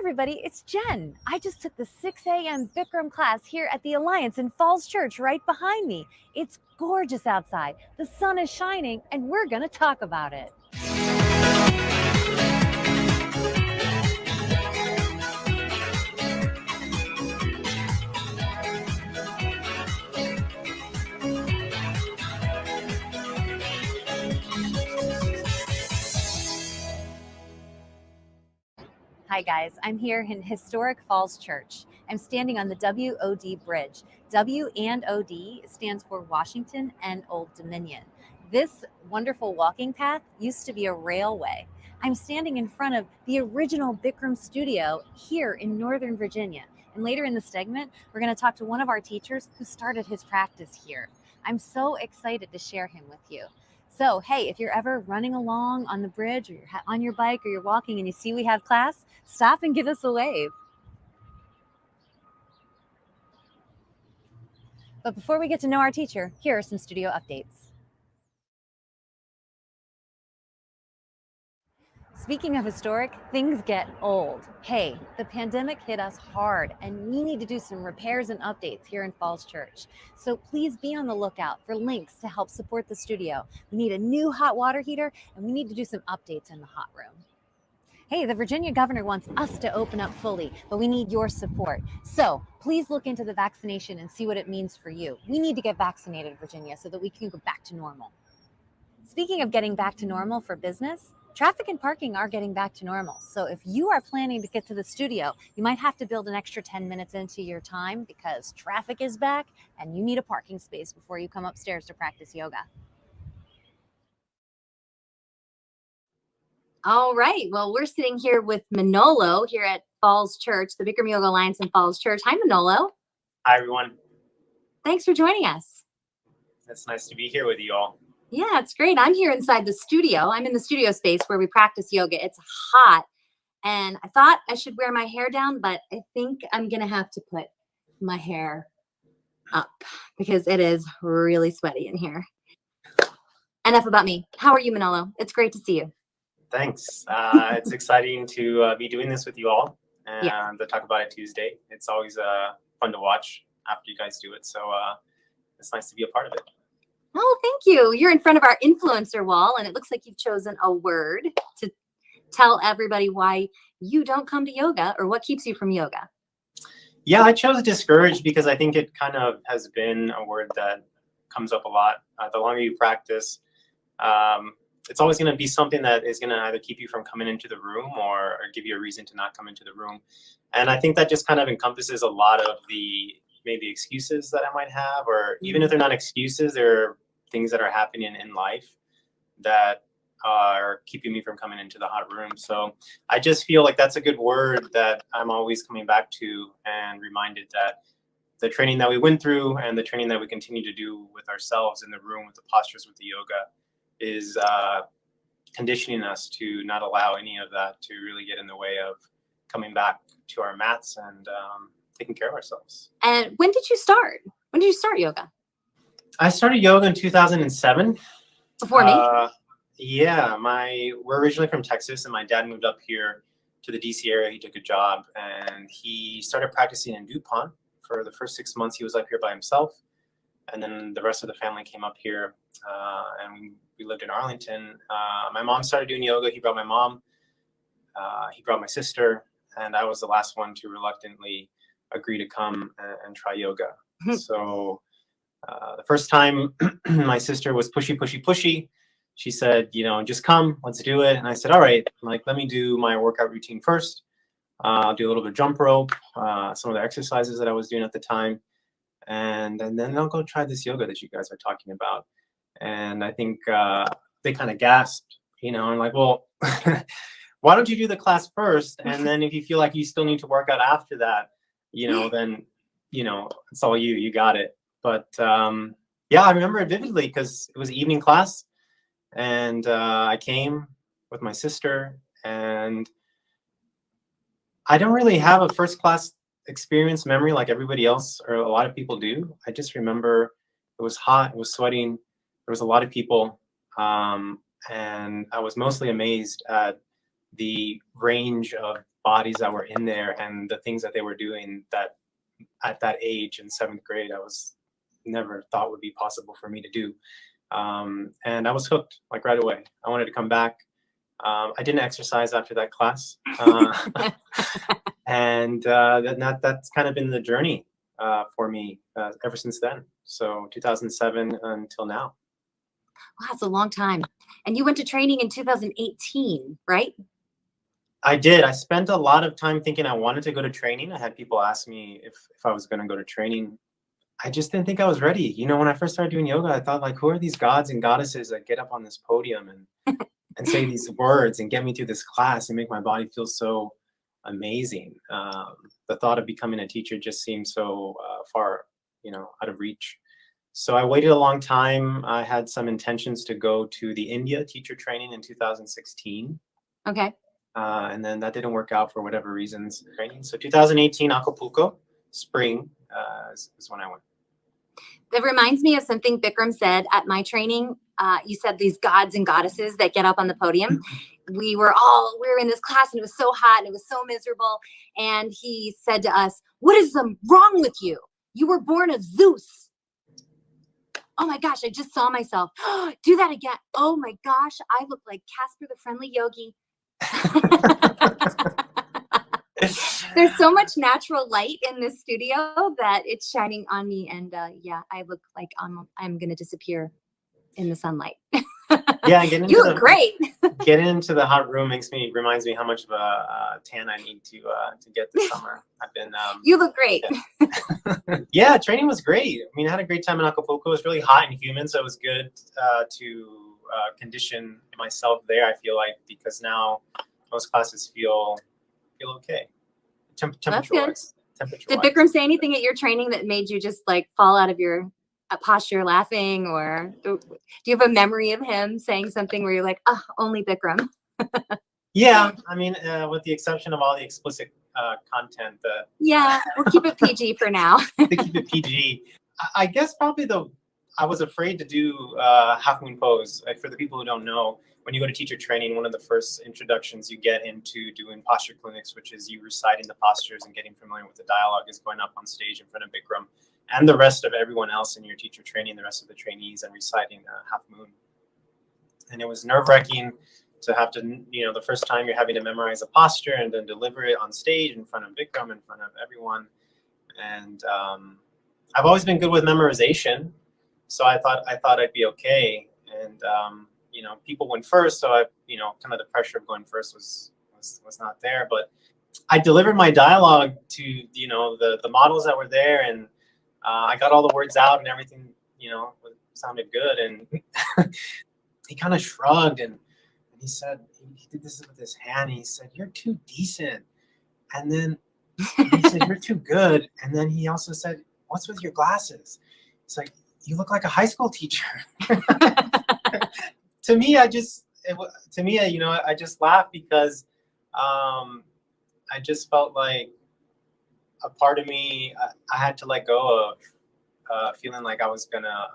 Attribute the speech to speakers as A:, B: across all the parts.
A: everybody, it's Jen. I just took the 6 a.m. Bikram class here at the Alliance in Falls Church right behind me. It's gorgeous outside, the sun is shining, and we're gonna talk about it. Hi guys, I'm here in historic Falls Church. I'm standing on the WOD Bridge. W and OD stands for Washington and Old Dominion. This wonderful walking path used to be a railway. I'm standing in front of the original Bikram studio here in Northern Virginia. And later in the segment, we're going to talk to one of our teachers who started his practice here. I'm so excited to share him with you. So, hey, if you're ever running along on the bridge or you're on your bike or you're walking and you see we have class, stop and give us a wave. But before we get to know our teacher, here are some studio updates. Speaking of historic, things get old. Hey, the pandemic hit us hard and we need to do some repairs and updates here in Falls Church. So please be on the lookout for links to help support the studio. We need a new hot water heater and we need to do some updates in the hot room. Hey, the Virginia governor wants us to open up fully, but we need your support. So please look into the vaccination and see what it means for you. We need to get vaccinated, Virginia, so that we can go back to normal. Speaking of getting back to normal for business, traffic and parking are getting back to normal. So if you are planning to get to the studio, you might have to build an extra 10 minutes into your time because traffic is back and you need a parking space before you come upstairs to practice yoga. All right. Well, we're sitting here with Manolo here at Falls Church, the Bikram Yoga Alliance in Falls Church. Hi, Manolo.
B: Hi, everyone.
A: Thanks for joining us.
B: It's nice to be here with you all.
A: Yeah, it's great. I'm here inside the studio. I'm in the studio space where we practice yoga. It's hot. And I thought I should wear my hair down, but I think I'm going to have to put my hair up because it is really sweaty in here. Enough about me. How are you, Manolo? It's great to see you.
B: Thanks. It's exciting to be doing this with you all and to talk about it Tuesday. It's always fun to watch after you guys do it. So it's nice to be a part of it.
A: Oh, thank you. You're in front of our influencer wall, and it looks like you've chosen a word to tell everybody why you don't come to yoga or what keeps you from yoga.
B: Yeah, I chose discouraged because I think it kind of has been a word that comes up a lot. The longer you practice, it's always going to be something that is going to either keep you from coming into the room or give you a reason to not come into the room. And I think that just kind of encompasses a lot of the maybe excuses that I might have, or even if they're not excuses, they're things that are happening in life that are keeping me from coming into the hot room. So I just feel like that's a good word that I'm always coming back to and reminded that the training that we went through and the training that we continue to do with ourselves in the room, with the postures, with the yoga, is conditioning us to not allow any of that to really get in the way of coming back to our mats and taking care of ourselves.
A: And when did you start? When did you start yoga?
B: I started yoga in 2007.
A: Before me?
B: Yeah, we're originally from Texas, and my dad moved up here to the DC area. He took a job, and he started practicing in DuPont. For the first 6 months, he was up here by himself, and then the rest of the family came up here, and we lived in Arlington. My mom started doing yoga. He brought my mom. He brought my sister, and I was the last one to reluctantly agree to come and try yoga. So the first time my sister was pushy. She said, just come, let's do it. And I said, all right, let me do my workout routine first. I'll do a little bit of jump rope, some of the exercises that I was doing at the time. And then I'll go try this yoga that you guys are talking about. And I think they kind of gasped, and like, well, why don't you do the class first? And then if you feel like you still need to work out after that, then, it's all you got it. But yeah, I remember it vividly because it was an evening class. And I came with my sister, and I don't really have a first class experience memory like everybody else or a lot of people do. I just remember it was hot, it was sweating, there was a lot of people, and I was mostly amazed at the range of bodies that were in there and the things that they were doing that at that age in 7th grade, I was never thought would be possible for me to do. And I was hooked like right away. I wanted to come back. I didn't exercise after that class. And that's kind of been the journey for me ever since then. So 2007 until now.
C: Wow, that's a long time. And you went to training in 2018, right?
B: I did. I spent a lot of time thinking I wanted to go to training. I had people ask me if I was going to go to training. I just didn't think I was ready. You know, when I first started doing yoga, I thought, like, who are these gods and goddesses that get up on this podium and say these words and get me through this class and make my body feel so amazing. The thought of becoming a teacher just seemed so far, out of reach. So I waited a long time. I had some intentions to go to the India teacher training in 2016.
C: Okay.
B: And then that didn't work out for whatever reasons. So 2018, Acapulco, spring is when I went.
C: That reminds me of something Bikram said at my training. You said these gods and goddesses that get up on the podium. We were in this class and it was so hot and it was so miserable. And he said to us, "What is wrong with you? You were born of Zeus." Oh my gosh, I just saw myself. Do that again. Oh my gosh, I look like Casper the Friendly Yogi. There's so much natural light in this studio that it's shining on me, and I look like I'm gonna disappear in the sunlight.
B: Yeah,
C: you look great.
B: Getting into the hot room reminds me how much of a tan I need to get this summer. I've been.
C: You look great.
B: Yeah, training was great. I mean, I had a great time in Acapulco. It was really hot and humid, so it was good to condition myself there. I feel like, because now most classes feel okay. Temperature-wise.
C: Did Bikram say anything at your training that made you just like fall out of your posture laughing, or do you have a memory of him saying something where you're like, "Oh, only Bikram"?
B: Yeah, I mean, with the exception of all the explicit content.
C: Yeah, we'll keep it PG for now.
B: To keep it PG. I guess probably I was afraid to do half moon pose. For the people who don't know, when you go to teacher training, one of the first introductions you get into doing posture clinics, which is you reciting the postures and getting familiar with the dialogue, is going up on stage in front of Bikram and the rest of everyone else in your teacher training, the rest of the trainees, and reciting half moon. And it was nerve-wracking to have to, the first time you're having to memorize a posture and then deliver it on stage in front of Bikram, in front of everyone. And I've always been good with memorization, so I thought I'd be okay. And people went first, so kind of the pressure of going first was not there. But I delivered my dialogue to the models that were there, and I got all the words out and everything. Sounded good, and he kind of shrugged and he said, he did this with his hand. He said, "You're too decent," and then he said, "You're too good," and then he also said, "What's with your glasses?" It's like, "You look like a high school teacher." To me, I just laughed because I just felt like a part of me, I had to let go of feeling like I was gonna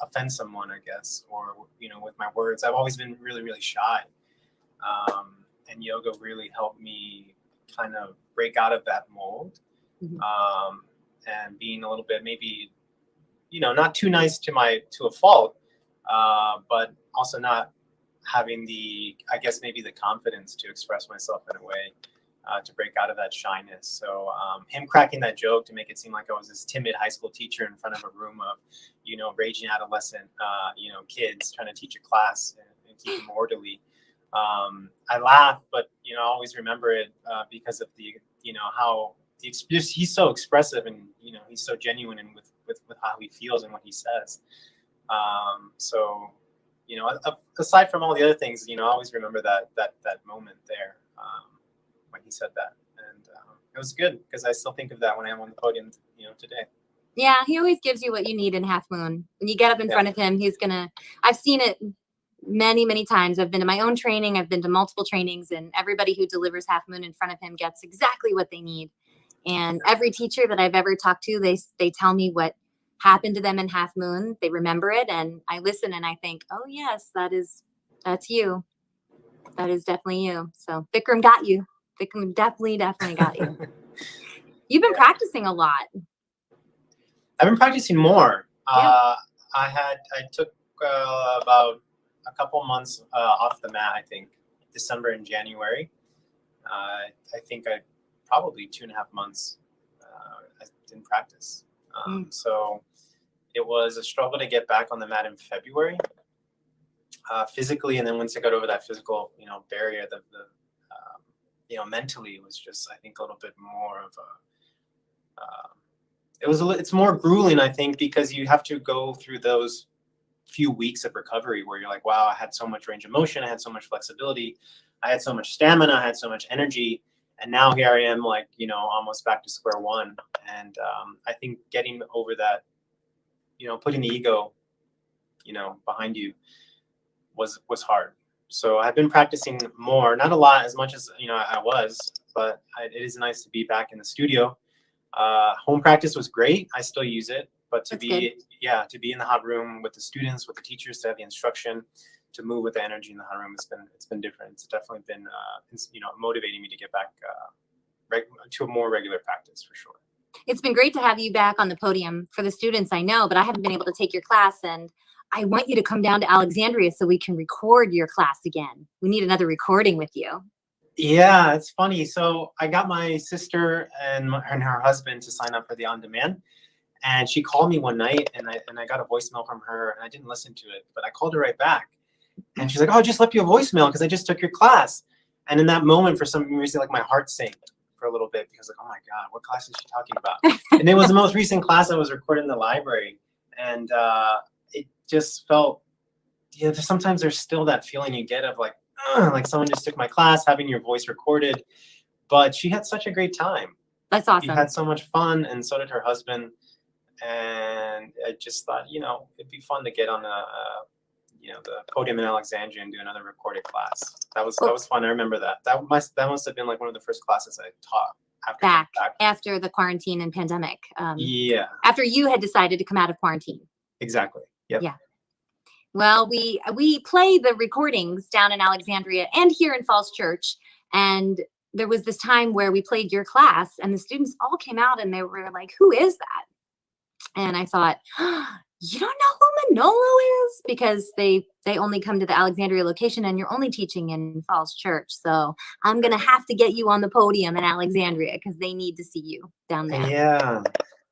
B: offend someone, I guess, or with my words. I've always been really, really shy, and yoga really helped me kind of break out of that mold, and being a little bit maybe, not too nice to a fault, but also not having I guess maybe the confidence to express myself in a way to break out of that shyness. So him cracking that joke to make it seem like I was this timid high school teacher in front of a room of, raging adolescent, kids trying to teach a class and keep them orderly. I laugh, but, I always remember it because of the, how he's so expressive and, he's so genuine and with how he feels and what he says. So, aside from all the other things, I always remember that moment there when he said that, and it was good because I still think of that when I'm on the podium, today.
C: Yeah, he always gives you what you need in Half Moon. When you get up in front of him, I've seen it many, many times. I've been to my own training. I've been to multiple trainings, and everybody who delivers Half Moon in front of him gets exactly what they need. And every teacher that I've ever talked to, they tell me what happened to them in Half Moon. They remember it, and I listen and I think, oh yes, that's you. That is definitely you. So Bikram got you. Bikram definitely got you. You've been practicing a lot.
B: I've been practicing more.
C: Yeah.
B: I took about a couple months off the mat. I think December and January. I think I probably 2.5 months I didn't practice. So it was a struggle to get back on the mat in February, physically, and then once I got over that physical, barrier, mentally, it was just, I think, a little bit more of a. It's more grueling, I think, because you have to go through those few weeks of recovery where you're like, wow, I had so much range of motion, I had so much flexibility, I had so much stamina, I had so much energy, and now here I am, like, almost back to square one. And I think getting over that, putting the ego, behind you was hard. So I've been practicing more, not a lot, as much as I was, but it is nice to be back in the studio. Home practice was great. I still use it, but to be in the hot room with the students, with the teachers, to have the instruction, to move with the energy in the hot room, it's been different. It's definitely been motivating me to get back to a more regular practice, for sure.
C: It's been great to have you back on the podium for the students, I know, but I haven't been able to take your class, and I want you to come down to Alexandria so we can record your class again. We need another recording with you.
B: Yeah, it's funny. So I got my sister and her husband to sign up for the on-demand, and she called me one night, and I got a voicemail from her, and I didn't listen to it, but I called her right back, and she's like, "Oh, I just left you a voicemail because I just took your class." And in that moment, for some reason, like, my heart sank for a little bit, because, like, oh my God, what class is she talking about? And it was the most recent class I was recording in the library, and it just felt, sometimes there's still that feeling you get of like someone just took my class, having your voice recorded. But she had such a great time.
C: That's awesome.
B: She had so much fun, and so did her husband. And I just thought, it'd be fun to get on the podium in Alexandria and do another recorded class. That was fun. I remember that. That must have been like one of the first classes I taught
C: after the quarantine and pandemic.
B: Yeah.
C: After you had decided to come out of quarantine.
B: Exactly. Yep.
C: Yeah. Well, we play the recordings down in Alexandria and here in Falls Church. And there was this time where we played your class, and the students all came out and they were like, "Who is that?" And I thought, "You don't know who Manolo is?" Because they only come to the Alexandria location, and you're only teaching in Falls Church. So I'm going to have to get you on the podium in Alexandria because they need to see you down there.
B: Yeah.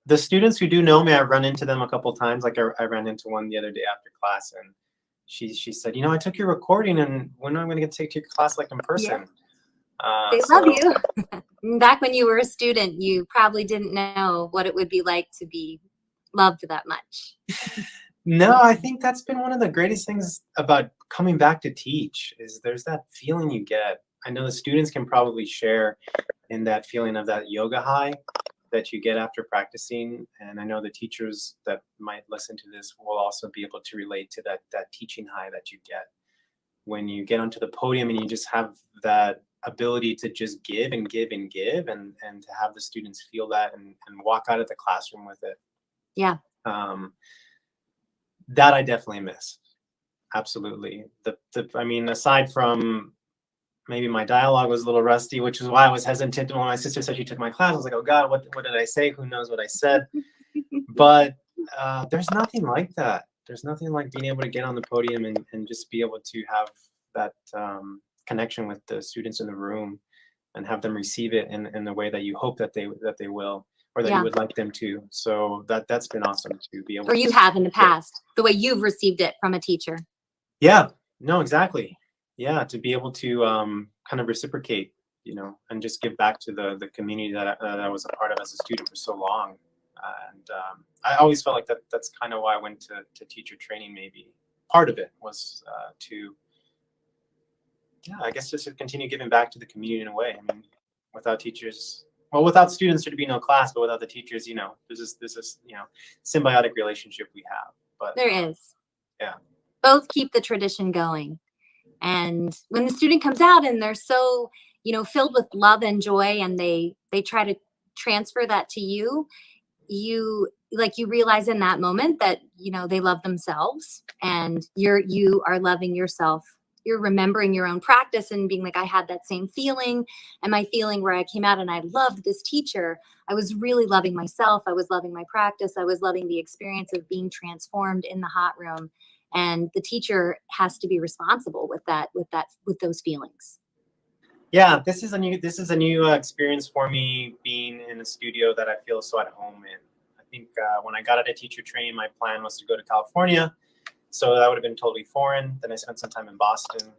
B: The students who do know me, I've run into them a couple of times. Like I ran into one the other day after class, and she said, I took your recording, and when am I going to get to take your class, like, in person?
C: Yeah. They love you. Back when you were a student, you probably didn't know what it would be like to be loved that much.
B: No, I think that's been one of the greatest things about coming back to teach, is there's that feeling you get. I know the students can probably share in that feeling of that yoga high that you get after practicing, and I know the teachers that might listen to this will also be able to relate to that teaching high that you get when you get onto the podium, and you just have that ability to just give and give and give, and to have the students feel that and walk out of the classroom with it.
C: Yeah.
B: That I definitely miss. Absolutely. I mean, aside from maybe my dialogue was a little rusty, which is why I was hesitant when my sister said she took my class. I was like, oh God, what did I say? Who knows what I said? But there's nothing like that. There's nothing like being able to get on the podium and just be able to have that connection with the students in the room, and have them receive it in the way that you hope that they will, or that you would like them to. So that's been awesome to be able to.
C: Or you have in the past, the way you've received it from a teacher.
B: Yeah, no, exactly. Yeah, to be able to kind of reciprocate, and just give back to the community that I was a part of as a student for so long. And I always felt like that's kind of why I went to teacher training. Maybe part of it was I guess just to continue giving back to the community in a way. I mean, without teachers, without students, there'd be no class, but without the teachers, there's this symbiotic relationship we have. But
C: there is.
B: Yeah.
C: Both keep the tradition going. And when the student comes out and they're so, filled with love and joy, and they try to transfer that to you, you realize in that moment that, they love themselves, and you are loving yourself you're remembering your own practice and being like, I had that same feeling. And my feeling where I came out and I loved this teacher, I was really loving myself. I was loving my practice. I was loving the experience of being transformed in the hot room. And the teacher has to be responsible with those feelings.
B: Yeah, this is a new experience for me, being in a studio that I feel so at home in. I think when I got out of teacher training, my plan was to go to California. So that would have been totally foreign. Then I spent some time in Boston,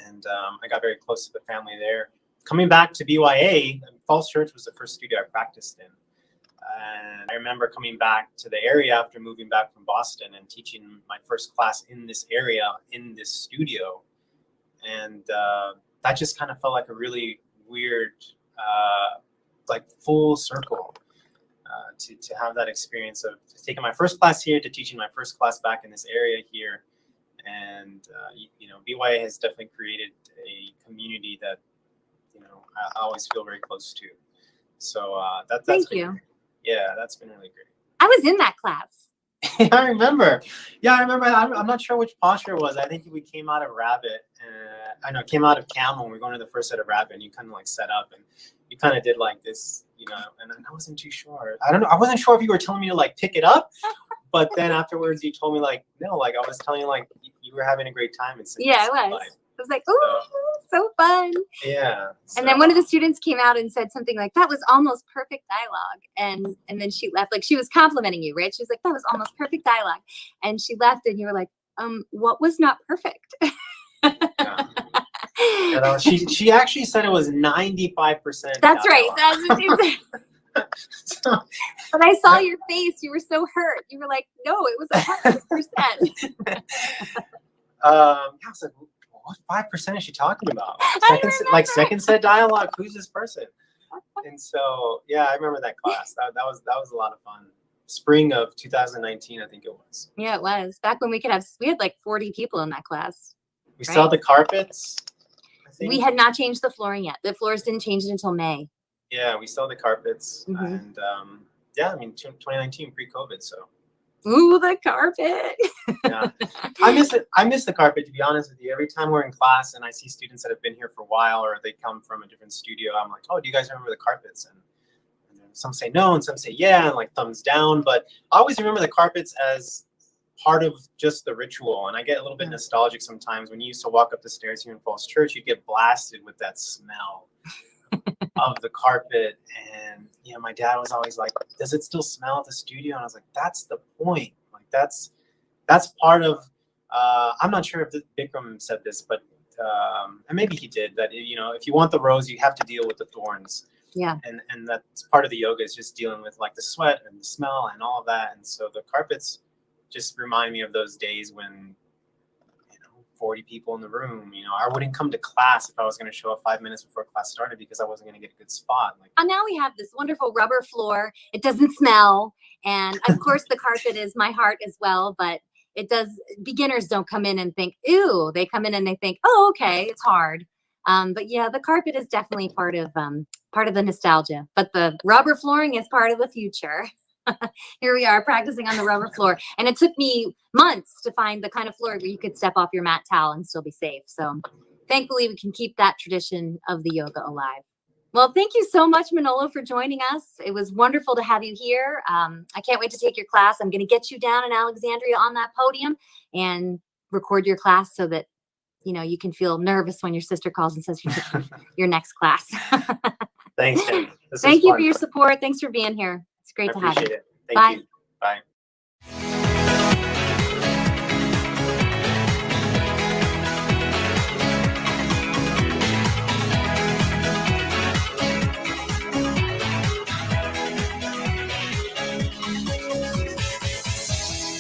B: and I got very close to the family there. Coming back to BYA, Falls Church was the first studio I practiced in. And I remember coming back to the area after moving back from Boston and teaching my first class in this area, in this studio. And that just kind of felt like a really weird, like full circle. To have that experience of taking my first class here to teaching my first class back in this area here. And, BYA has definitely created a community that, I always feel very close to. So that's
C: Thank
B: been
C: you.
B: great. Yeah, that's been really great.
C: I was in that class.
B: I remember. Yeah, I remember. I'm not sure which posture it was. I think we came out of Rabbit. Came out of Camel. And we were going to the first set of Rabbit, and you kind of like set up, and you kind of did like this, and I wasn't too sure. I don't know. I wasn't sure if you were telling me to like pick it up, but then afterwards you told me like, no, like I was telling you like you were having a great time.
C: Yeah, I was. I was like, oh, so fun.
B: Yeah.
C: And then one of the students came out and said something like, that was almost perfect dialogue. And then she left, like she was complimenting you, right? She was like, that was almost perfect dialogue. And she left and you were like, what was not perfect?
B: Yeah, she actually said it was 95%.
C: That's right. That's what she said.
B: So,
C: but I saw your face. You were so hurt. You were like, no, it was 100%.
B: I was like, what 5% is she talking about? Second set dialogue. Who's this person? And so, yeah, I remember that class. That was a lot of fun. Spring of 2019, I think it was.
C: Yeah, it was. Back when we had like 40 people in that class.
B: We saw the carpets. I think.
C: We had not changed the flooring yet. The floors didn't change it until May.
B: Yeah, we saw the carpets.
C: Mm-hmm.
B: And 2019 pre-COVID, so.
C: Ooh, the carpet.
B: Yeah. I miss the carpet, to be honest with you. Every time we're in class and I see students that have been here for a while or they come from a different studio, I'm like, oh, do you guys remember the carpets? And some say no and some say yeah, and like thumbs down. But I always remember the carpets as part of just the ritual. And I get a little bit nostalgic sometimes. When you used to walk up the stairs here in Falls Church, you get blasted with that smell of the carpet. And my dad was always like, does it still smell at the studio? And I was like, that's the point. Like that's part of I'm not sure if Bikram said this, but and maybe he did, that if you want the rose, you have to deal with the thorns.
C: Yeah.
B: And that's part of the yoga, is just dealing with like the sweat and the smell and all of that. And so the carpets just remind me of those days when 40 people in the room. I wouldn't come to class if I was going to show up 5 minutes before class started because I wasn't going to get a good spot.
C: And now we have this wonderful rubber floor. It doesn't smell. And of course the carpet is my heart as well, but it does. Beginners don't come in and think, ew. They come in and they think, oh, okay, it's hard. But yeah, the carpet is definitely part of the nostalgia, but the rubber flooring is part of the future. Here we are practicing on the rubber floor. And it took me months to find the kind of floor where you could step off your mat towel and still be safe. So thankfully we can keep that tradition of the yoga alive. Well, thank you so much, Manolo, for joining us. It was wonderful to have you here. I can't wait to take your class. I'm going to get you down in Alexandria on that podium and record your class so that you can feel nervous when your sister calls and says your next class.
B: Thanks, Jen.
C: Thank you for your support. Thanks for being here. It's great to have you.
B: Appreciate it. Thank
C: Bye.
B: you. Bye.